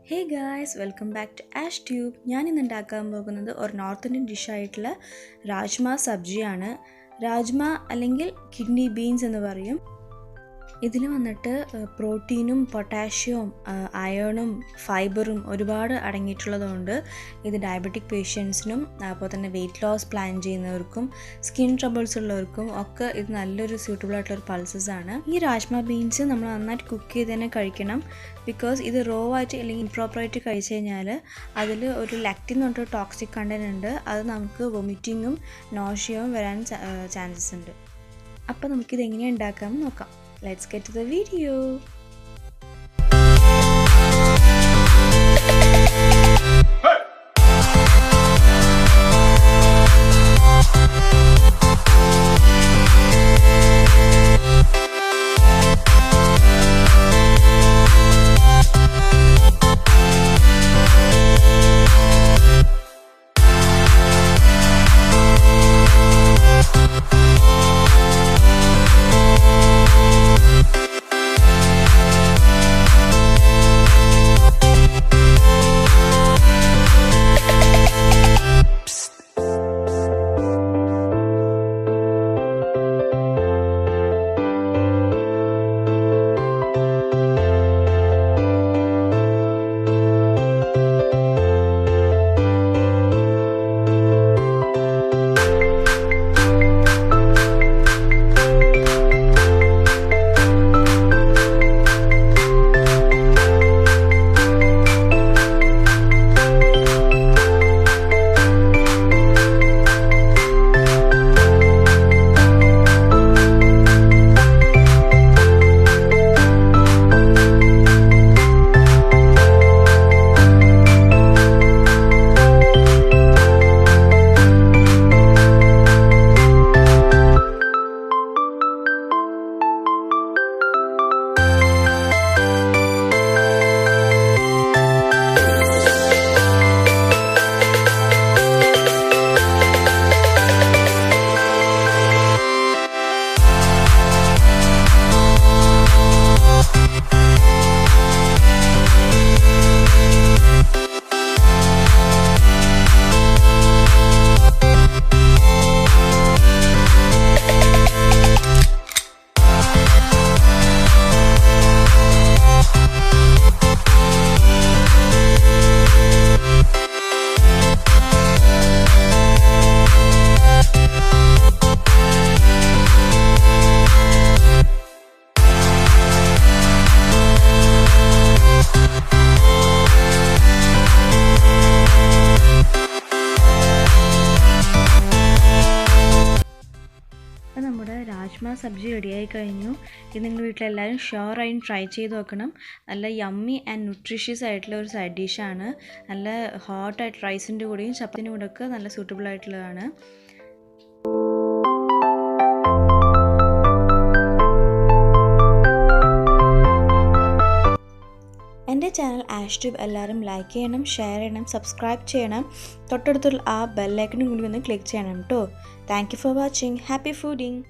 Hey guys, welcome back to ASHtube. ഞാൻ ഇന്ന് ഉണ്ടാക്കാൻ പോകുന്നത് ഒരു നോർത്ത് ഇന്ത്യൻ ഡിഷായിട്ടുള്ള രാജ്മ സബ്ജിയാണ്. രാജ്മ അല്ലെങ്കിൽ കിഡ്നി ബീൻസ് എന്ന് പറയും. ഇതിൽ വന്നിട്ട് പ്രോട്ടീനും പൊട്ടാഷ്യവും അയണും ഫൈബറും ഒരുപാട് അടങ്ങിയിട്ടുള്ളതുകൊണ്ട് ഇത് ഡയബറ്റിക് പേഷ്യൻസിനും അപ്പോൾ തന്നെ വെയിറ്റ് ലോസ് പ്ലാൻ ചെയ്യുന്നവർക്കും സ്കിൻ ട്രബിൾസ് ഉള്ളവർക്കും ഒക്കെ ഇത് നല്ലൊരു സ്യൂട്ടബിൾ ആയിട്ടുള്ളൊരു പൾസസ് ആണ്. ഈ രാജ്മ ബീൻസ് നമ്മൾ നന്നായിട്ട് കുക്ക് ചെയ്ത് തന്നെ കഴിക്കണം. ബിക്കോസ് ഇത് റോ ആയിട്ട് അല്ലെങ്കിൽ ഇംപ്രോപ്പറായിട്ട് കഴിച്ചു കഴിഞ്ഞാൽ അതിൽ ഒരു ലാക്റ്റിൻ എന്ന് പറഞ്ഞിട്ട് ടോക്സിക് കണ്ടന്റ് ഉണ്ട്. അത് നമുക്ക് വൊമിറ്റിങ്ങും നോഷ്യവും വരാൻ ചാൻസസ് ഉണ്ട്. അപ്പോൾ നമുക്കിത് എങ്ങനെയാണ് ഉണ്ടാക്കാമെന്ന് നോക്കാം. Let's get to the video. അപ്പോൾ നമ്മുടെ രാജ്മ സബ്ജി റെഡിയായി കഴിഞ്ഞു. ഇത് നിങ്ങൾ വീട്ടിലെല്ലാവരും ഷുവറായും ട്രൈ ചെയ്ത് നോക്കണം. നല്ല യമ്മി ആൻഡ് ന്യൂട്രീഷ്യസ് ആയിട്ടുള്ള ഒരു സൈഡ് ഡിഷാണ്. നല്ല ഹോട്ടായിട്ട് റൈസിൻ്റെ കൂടെയും ചപ്പാത്തിൻ്റെ കൂടെയൊക്കെ നല്ല സൂട്ടബിൾ ആയിട്ടുള്ളതാണ്. എൻ്റെ ചാനൽ ASHtube എല്ലാവരും ലൈക്ക് ചെയ്യണം, ഷെയർ ചെയ്യണം, സബ്സ്ക്രൈബ് ചെയ്യണം. തൊട്ടടുത്തുള്ള ആ ബെല്ലൈക്കനും കൂടി ഒന്ന് ക്ലിക്ക് ചെയ്യണം കേട്ടോ. Thank you for watching. Happy fooding.